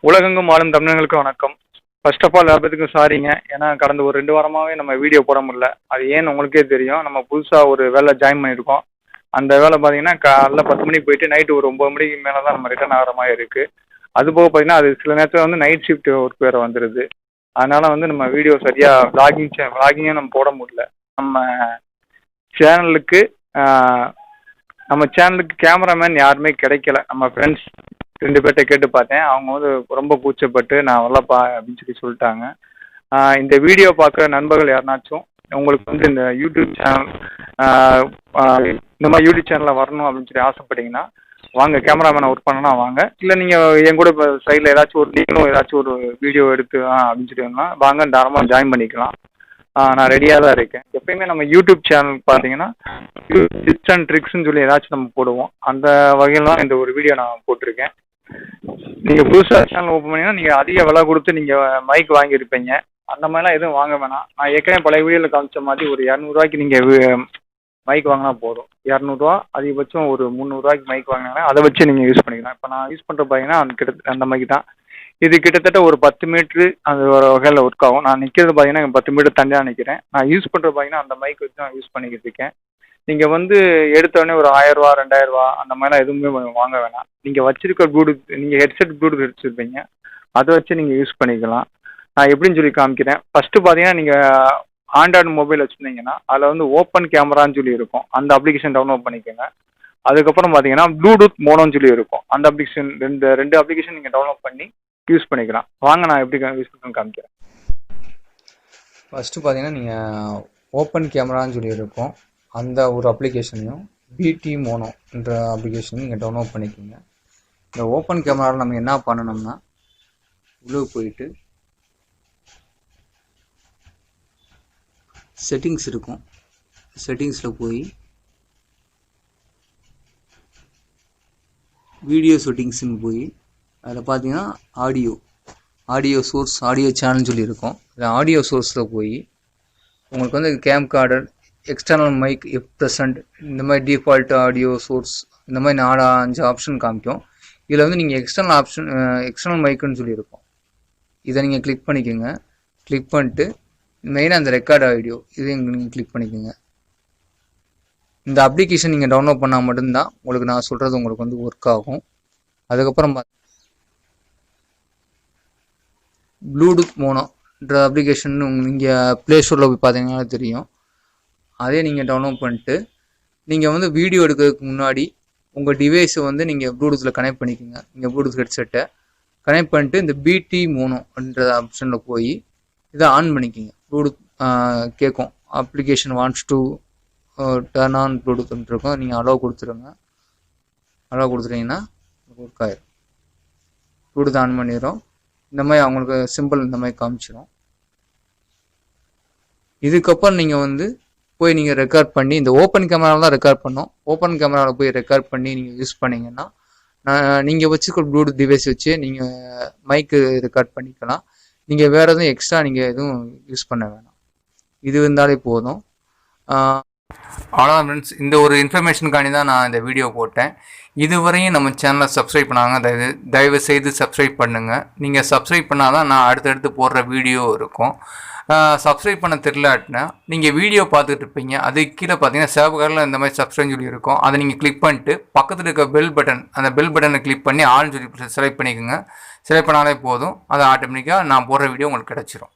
உலகெங்கும் வாழும் தமிழர்களுக்கு வணக்கம். ஃபர்ஸ்ட் ஆஃப் ஆல் எல்லாத்துக்கும் சாரிங்க. ஏன்னா கடந்த ஒரு 2 வாரமாகவே நம்ம வீடியோ போட முடியல. அது ஏன்னு உங்களுக்கே தெரியும். நம்ம புதுசாக ஒரு வேலை ஜாயின் பண்ணியிருக்கோம். அந்த வேலை பார்த்தீங்கன்னா காலைல 10 மணிக்கு போயிட்டு நைட்டு ஒரு 9 மணிக்கு மேலே தான் நம்ம ரிட்டர்ன் ஆகிற மாதிரி இருக்குது. அது போக பார்த்தீங்கன்னா அது சில நேரத்தில் வந்து நைட் ஷிஃப்ட் ஒர்க் வேறு வந்துடுது. அதனால் வந்து நம்ம வீடியோ சரியாக விளாகிங்கே நம்ம போட முடியல. நம்ம சேனலுக்கு நம்ம சேனலுக்கு கேமராமேன் யாருமே கிடைக்கல. நம்ம ஃப்ரெண்ட்ஸ் 2 பேர்கிட்ட கேட்டு பார்த்தேன். அவங்க வந்து ரொம்ப கூச்சப்பட்டு நான் வரலப்பா அப்படின்னு சொல்லிட்டாங்க. இந்த வீடியோ பார்க்குற நண்பர்கள் யாருனாச்சும் உங்களுக்கு வந்து இந்த யூடியூப் சேனல் இந்த மாதிரி யூடியூப் சேனலில் வரணும் அப்படின்னு ஆசைப்பட்டீங்கன்னா வாங்க, கேமராமேனை ஒர்க் பண்ணனா வாங்க. இல்லை நீங்கள் என் கூட இப்போ சைடில் நீங்களும் ஏதாச்சும் ஒரு வீடியோ எடுத்து அப்படின்னு சொல்லிங்கன்னா வாங்க, தாராளமாக ஜாயின் பண்ணிக்கலாம். நான் ரெடியாக தான் இருக்கேன். எப்பயுமே நம்ம யூடியூப் சேனல் பார்த்தீங்கன்னா டிப்ஸ் அண்ட் ட்ரிக்ஸ்ன்னு சொல்லி ஏதாச்சும் நம்ம போடுவோம். அந்த வகையில் தான் இந்த ஒரு வீடியோ நான் போட்டிருக்கேன். நீங்கள் புதுசாக சேனல் ஓப்பன் பண்ணிங்கன்னா நீங்கள் அதிக விலை கொடுத்து நீங்கள் மைக் வாங்கியிருப்பீங்க. அந்த மாதிரிலாம் எதுவும் வாங்க வேணாம். நான் ஏற்கனவே பழைய வீடியோவில் காமிச்ச மாதிரி ஒரு 200ரூவாய்க்கு நீங்கள் மைக் வாங்கினா போதும். 200ரூவா, அதிகபட்சம் ஒரு 300ரூவாய்க்கு மைக் வாங்கினாங்கன்னா அதை வச்சு நீங்கள் யூஸ் பண்ணிக்கலாம். இப்போ நான் யூஸ் பண்ணுற பார்த்தீங்கன்னா அந்த மைக் தான். இது கிட்டத்தட்ட ஒரு 10 மீட்ரு அந்த ஒரு வகையில் ஒர்க் ஆகும். நான் நிற்கிறது பார்த்தீங்கன்னா 10 மீட்டர் தண்டி தான் நிற்கிறேன். நான் யூஸ் பண்ணுறது பார்த்தீங்கன்னா அந்த மைக் வச்சு நான் யூஸ் பண்ணிக்கிட்டு இருக்கேன். நீங்கள் வந்து எடுத்தோடனே ஒரு 1000ரூவா 2000ரூவா அந்த மாதிரிலாம் எதுவுமே வாங்க வேணாம். நீங்கள் வச்சிருக்க ப்ளூடூத், நீங்கள் ஹெட்செட் ப்ளூடூத் வச்சுருப்பீங்க, அதை வச்சு நீங்கள் யூஸ் பண்ணிக்கலாம். நான் எப்படின்னு சொல்லி காமிக்கிறேன். ஃபஸ்ட்டு பார்த்தீங்கன்னா நீங்கள் ஆண்ட்ராய்டு மொபைல் வச்சுருந்தீங்கன்னா அதில் வந்து ஓப்பன் கேமரான்னு சொல்லி இருக்கும். அந்த அப்ளிகேஷன் டவுன்லோட் பண்ணிக்கோங்க. அதுக்கப்புறம் பார்த்தீங்கன்னா ப்ளூடூத் மோனோன்னு சொல்லி இருக்கும். அந்த அப்ளிகேஷன் ரெண்டு அப்ளிகேஷன் நீங்கள் டவுன்லோட் பண்ணி யூஸ் பண்ணிக்கலாம். வாங்க, நான் எப்படி யூஸ் பண்ணுறேன்னு காமிக்கிறேன். ஃபஸ்ட்டு பார்த்தீங்கன்னா நீங்கள் ஓப்பன் கேமரான்னு சொல்லி இருக்கும். அந்த ஒரு அப்ளிகேஷனையும் பிடி மோனோன்ற அப்ளிகேஷனையும் நீங்கள் டவுன்லோட் பண்ணிக்கோங்க. இந்த ஓப்பன் கேமராவில் நம்ம என்ன பண்ணணும்னா உள்ளே போயிட்டு செட்டிங்ஸ் இருக்கும். செட்டிங்ஸில் போய் வீடியோ செட்டிங்ஸ்ன்னு போய் அதில் பார்த்தீங்கன்னா ஆடியோ சோர்ஸ், ஆடியோ சேனல்னு சொல்லி இருக்கும். அந்த ஆடியோ சோர்ஸில் போய் உங்களுக்கு வந்து game capture, external mic, f present, இந்த மாதிரி டிஃபால்ட் ஆடியோ சோர்ஸ், இந்த மாதிரி 4-5 ஆப்ஷன் காமிக்கும். இதில் வந்து நீங்கள் எக்ஸ்டர்னல் மைக்குன்னு சொல்லியிருக்கோம். இதை நீங்கள் கிளிக் பண்ணிக்கோங்க. கிளிக் பண்ணிட்டு மெயினாக அந்த ரெக்கார்ட் ஆடியோ இதை நீங்கள் கிளிக் பண்ணிக்கோங்க. இந்த அப்ளிகேஷன் நீங்கள் டவுன்லோட் பண்ணால் மட்டும்தான் உங்களுக்கு நான் சொல்கிறது உங்களுக்கு வந்து ஒர்க் ஆகும். அதுக்கப்புறம் ப்ளூடூத் மோனோன்ற அப்ளிகேஷன் நீங்கள் ப்ளே ஸ்டோரில் போய் பார்த்தீங்கன்னா தெரியும். அதே நீங்கள் டவுன்லோட் பண்ணிட்டு நீங்கள் வந்து வீடியோ எடுக்கிறதுக்கு முன்னாடி உங்கள் டிவைஸை வந்து நீங்கள் ப்ளூடூத்தில் கனெக்ட் பண்ணிக்கோங்க. நீங்கள் ப்ளூடூத் ஹெட்செட்டை கனெக்ட் பண்ணிட்டு இந்த பிடி மோனோன்ற ஆப்ஷனில் போய் இதை ஆன் பண்ணிக்கோங்க. ப்ளூடூத் கேட்கும், application wants to turn on ப்ளூடூத்னு இருக்கும். நீங்கள் அலோவ் கொடுத்துருங்க. அலோவ் கொடுத்துட்டீங்கன்னா ஒர்க் ஆயிடும். ப்ளூடூத் ஆன் பண்ணிடும். இந்த மாதிரி அவங்களுக்கு சிம்பிள் இந்த மாதிரி காமிச்சிடும். இதுக்கப்புறம் நீங்கள் வந்து போய் நீங்கள் ரெக்கார்ட் பண்ணி இந்த ஓப்பன் கேமராவில் தான் ரெக்கார்ட் பண்ணோம். ஓப்பன் கேமராவில் போய் ரெக்கார்ட் பண்ணி நீங்கள் யூஸ் பண்ணிங்கன்னா நீங்கள் வச்சுக்க ப்ளூடூத் டிவைஸ் வச்சு நீங்கள் மைக்கு ரெக்கார்ட் பண்ணிக்கலாம். நீங்கள் வேறு எதுவும் எக்ஸ்ட்ரா நீங்கள் எதுவும் யூஸ் பண்ண வேணாம். இது இருந்தாலே போதும். அவ்வளோதான் ஃப்ரெண்ட்ஸ். இந்த ஒரு இன்ஃபர்மேஷனுக்காண்டி தான் நான் இந்த வீடியோ போட்டேன். இதுவரையும் நம்ம சேனலை சப்ஸ்கிரைப் பண்ணாங்க, தயவு செய்து சப்ஸ்கிரைப் பண்ணுங்கள். நீங்கள் சப்ஸ்கிரைப் பண்ணால் தான் நான் அடுத்தடுத்து போடுற வீடியோ இருக்கும். சப்ஸ்கிரைப் பண்ண தெரியலாட்டினா நீங்கள் வீடியோ பார்த்துட்டு இருப்பீங்க. அது கீழே பார்த்தீங்கன்னா சேவ் கலரில் இந்த மாதிரி சப்ஸ்கிரைப் சொல்லி இருக்கும். அதை நீங்கள் கிளிக் பண்ணிட்டு பக்கத்தில் இருக்க பெல் பட்டன், அந்த பெல் பட்டனை கிளிக் பண்ணி ஆல்னு சொல்லி செலக்ட் பண்ணிக்கோங்க. செலக்ட் பண்ணாலே போதும். அது ஆட்டோமேட்டிக்காக நான் போடுற வீடியோ உங்களுக்கு கிடச்சிரும்.